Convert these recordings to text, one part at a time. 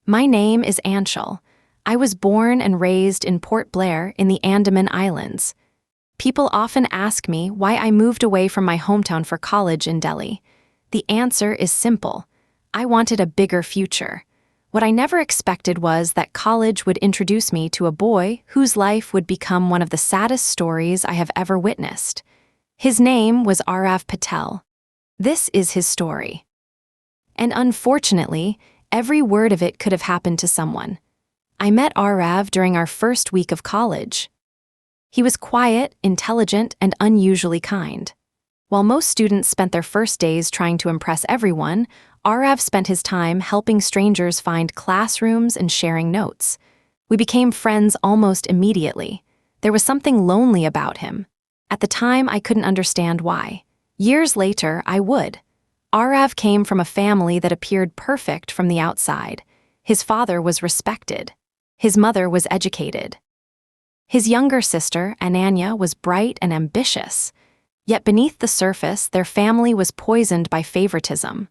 My name is Anshul. I was born and raised in Port Blair in the Andaman Islands. People often ask me why I moved away from my hometown for college in Delhi. The answer is simple. I wanted a bigger future. What I never expected was that college would introduce me to a boy whose life would become one of the saddest stories I have ever witnessed. His name was Arav Patel. This is his story. And unfortunately, every word of it could have happened to someone. I met Arav during our first week of college. He was quiet, intelligent, and unusually kind. While most students spent their first days trying to impress everyone, Arav spent his time helping strangers find classrooms and sharing notes. We became friends almost immediately. There was something lonely about him. At the time, I couldn't understand why. Years later, I would. Arav came from a family that appeared perfect from the outside. His father was respected. His mother was educated. His younger sister, Ananya, was bright and ambitious. Yet beneath the surface, their family was poisoned by favoritism.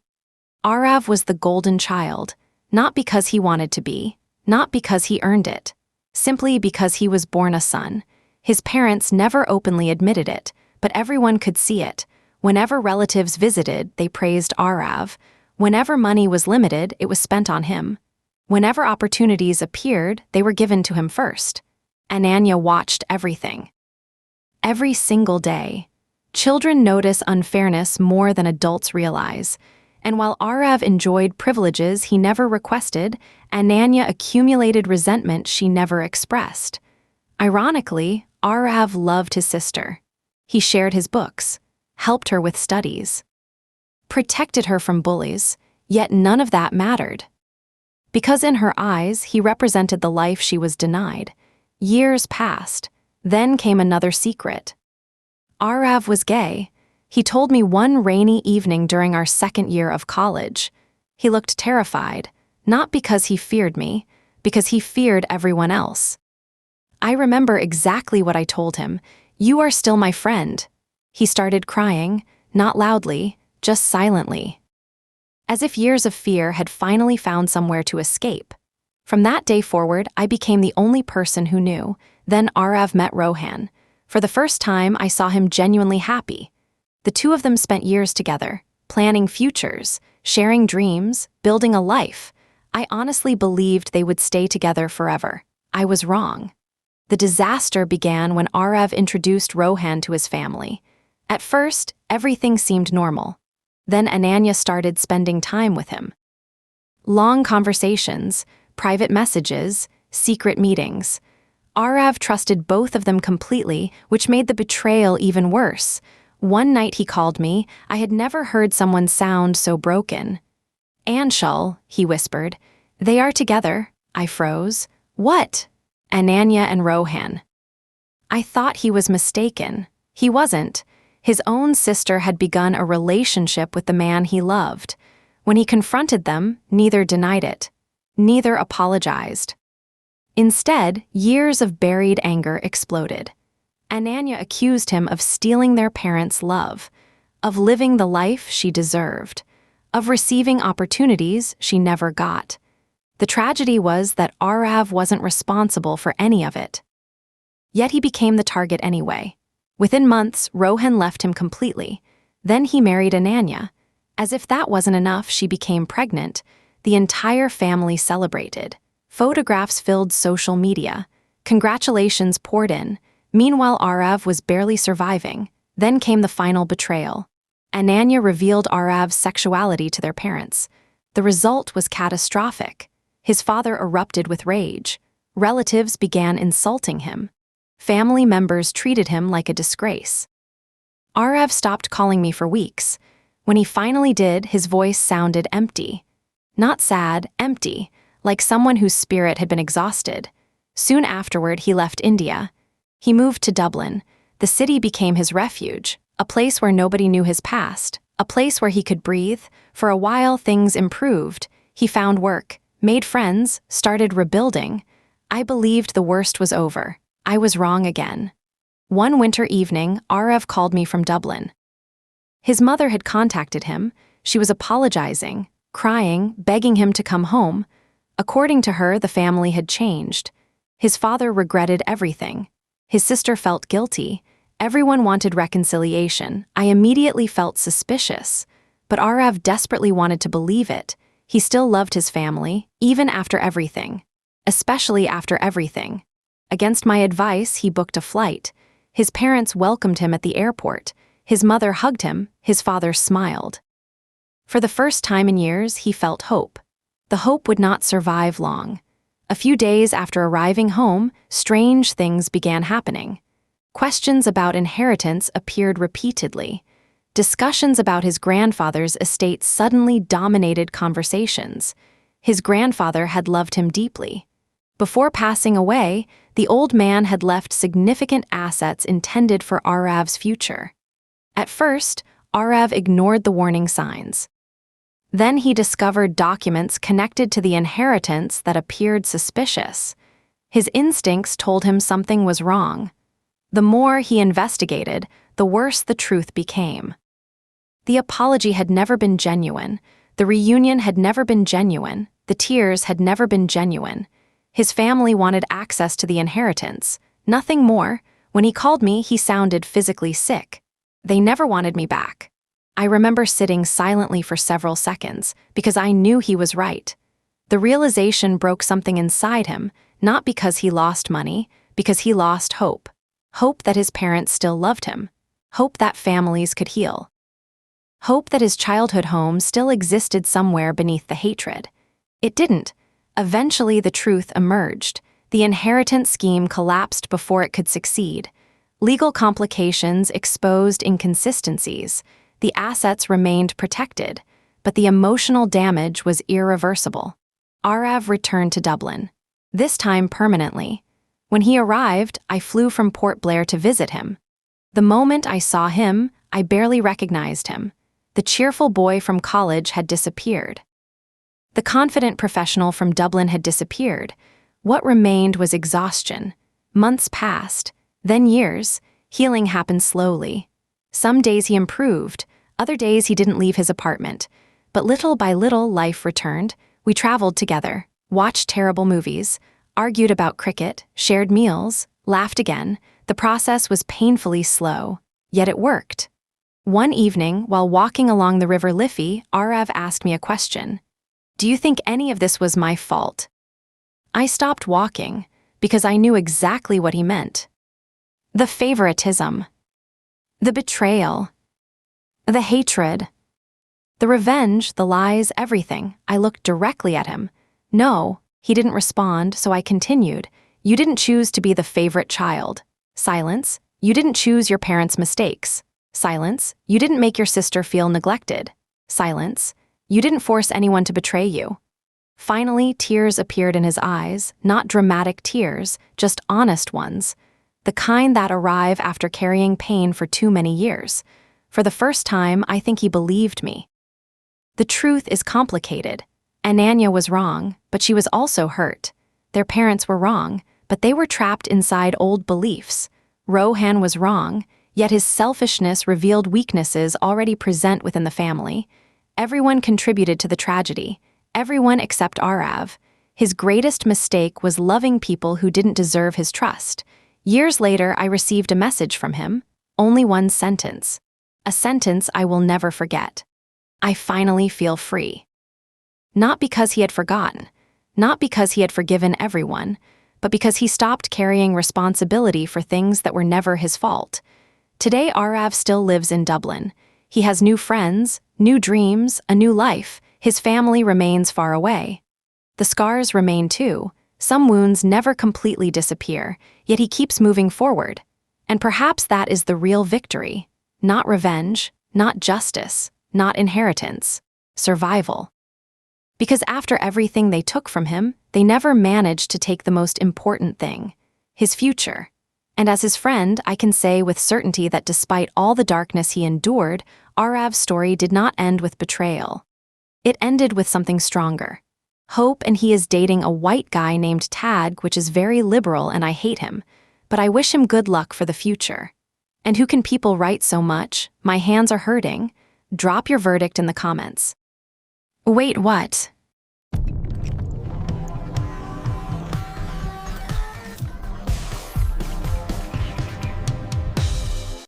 Arav was the golden child, not because he wanted to be, not because he earned it, simply because he was born a son. His parents never openly admitted it, but everyone could see it. Whenever relatives visited, they praised Arav. Whenever money was limited, it was spent on him. Whenever opportunities appeared, they were given to him first. Ananya watched everything. Every single day. Children notice unfairness more than adults realize. And while Arav enjoyed privileges he never requested, Ananya accumulated resentment she never expressed. Ironically, Arav loved his sister. He shared his books, helped her with studies, protected her from bullies, yet none of that mattered. Because in her eyes, he represented the life she was denied. Years passed. Then came another secret. Arav was gay. He told me one rainy evening during our second year of college. He looked terrified, not because he feared me, because he feared everyone else. I remember exactly what I told him. "You are still my friend." He started crying, not loudly, just silently. As if years of fear had finally found somewhere to escape. From that day forward, I became the only person who knew. Then Arav met Rohan. For the first time, I saw him genuinely happy. The two of them spent years together, planning futures, sharing dreams, building a life. I honestly believed they would stay together forever. I was wrong. The disaster began when Arav introduced Rohan to his family. At first, everything seemed normal. Then Ananya started spending time with him. Long conversations, private messages, secret meetings. Arav trusted both of them completely, which made the betrayal even worse. One night he called me. I had never heard someone sound so broken. "Anshul," he whispered. "They are together." I froze. "What?" "Ananya and Rohan." I thought he was mistaken. He wasn't. His own sister had begun a relationship with the man he loved. When he confronted them, neither denied it. Neither apologized. Instead, years of buried anger exploded. Ananya accused him of stealing their parents' love, of living the life she deserved, of receiving opportunities she never got. The tragedy was that Arav wasn't responsible for any of it. Yet he became the target anyway. Within months, Rohan left him completely. Then he married Ananya. As if that wasn't enough, she became pregnant. The entire family celebrated. Photographs filled social media. Congratulations poured in. Meanwhile, Arav was barely surviving. Then came the final betrayal. Ananya revealed Arav's sexuality to their parents. The result was catastrophic. His father erupted with rage. Relatives began insulting him. Family members treated him like a disgrace. Arav stopped calling me for weeks. When he finally did, his voice sounded empty. Not sad, empty, like someone whose spirit had been exhausted. Soon afterward, he left India. He moved to Dublin. The city became his refuge, a place where nobody knew his past, a place where he could breathe. For a while, things improved. He found work, made friends, started rebuilding. I believed the worst was over. I was wrong again. One winter evening, Arav called me from Dublin. His mother had contacted him. She was apologizing, crying, begging him to come home. According to her, the family had changed. His father regretted everything. His sister felt guilty. Everyone wanted reconciliation. I immediately felt suspicious. But Arav desperately wanted to believe it. He still loved his family, even after everything. Especially after everything. Against my advice, he booked a flight. His parents welcomed him at the airport. His mother hugged him. His father smiled. For the first time in years, he felt hope. The hope would not survive long. A few days after arriving home, strange things began happening. Questions about inheritance appeared repeatedly. Discussions about his grandfather's estate suddenly dominated conversations. His grandfather had loved him deeply. Before passing away, the old man had left significant assets intended for Arav's future. At first, Arav ignored the warning signs. Then he discovered documents connected to the inheritance that appeared suspicious. His instincts told him something was wrong. The more he investigated, the worse the truth became. The apology had never been genuine. The reunion had never been genuine. The tears had never been genuine. His family wanted access to the inheritance. Nothing more. When he called me, he sounded physically sick. They never wanted me back. I remember sitting silently for several seconds because I knew he was right. The realization broke something inside him, not because he lost money, because he lost hope. Hope that his parents still loved him. Hope that families could heal. Hope that his childhood home still existed somewhere beneath the hatred. It didn't. Eventually, the truth emerged. The inheritance scheme collapsed before it could succeed. Legal complications exposed inconsistencies. The assets remained protected, but the emotional damage was irreversible. Arav returned to Dublin, this time permanently. When he arrived, I flew from Port Blair to visit him. The moment I saw him, I barely recognized him. The cheerful boy from college had disappeared. The confident professional from Dublin had disappeared. What remained was exhaustion. Months passed, then years. Healing happened slowly. Some days he improved, other days he didn't leave his apartment. But little by little, life returned. We traveled together, watched terrible movies, argued about cricket, shared meals, laughed again. The process was painfully slow, yet it worked. One evening, while walking along the River Liffey, Arav asked me a question. "Do you think any of this was my fault?" I stopped walking because I knew exactly what he meant. The favoritism. The betrayal. The hatred. The revenge, the lies, everything. I looked directly at him. No, he didn't respond, so I continued. "You didn't choose to be the favorite child." Silence. "You didn't choose your parents' mistakes." Silence. "You didn't make your sister feel neglected." Silence. "You didn't force anyone to betray you." Finally, tears appeared in his eyes, not dramatic tears, just honest ones. The kind that arrive after carrying pain for too many years. For the first time, I think he believed me. The truth is complicated. Ananya was wrong, but she was also hurt. Their parents were wrong, but they were trapped inside old beliefs. Rohan was wrong, yet his selfishness revealed weaknesses already present within the family. Everyone contributed to the tragedy. Everyone except Arav. His greatest mistake was loving people who didn't deserve his trust. Years later, I received a message from him. Only one sentence. A sentence I will never forget. "I finally feel free." Not because he had forgotten, not because he had forgiven everyone, but because he stopped carrying responsibility for things that were never his fault. Today, Arav still lives in Dublin. He has new friends, new dreams, a new life. His family remains far away. The scars remain too. Some wounds never completely disappear, yet he keeps moving forward. And perhaps that is the real victory. Not revenge, not justice, not inheritance. Survival. Because after everything they took from him, they never managed to take the most important thing, his future. And as his friend, I can say with certainty that despite all the darkness he endured, Arav's story did not end with betrayal. It ended with something stronger. Hope, and he is dating a white guy named Tag, which is very liberal, and I hate him. But I wish him good luck for the future. And who can people write so much? My hands are hurting. Drop your verdict in the comments. Wait, what?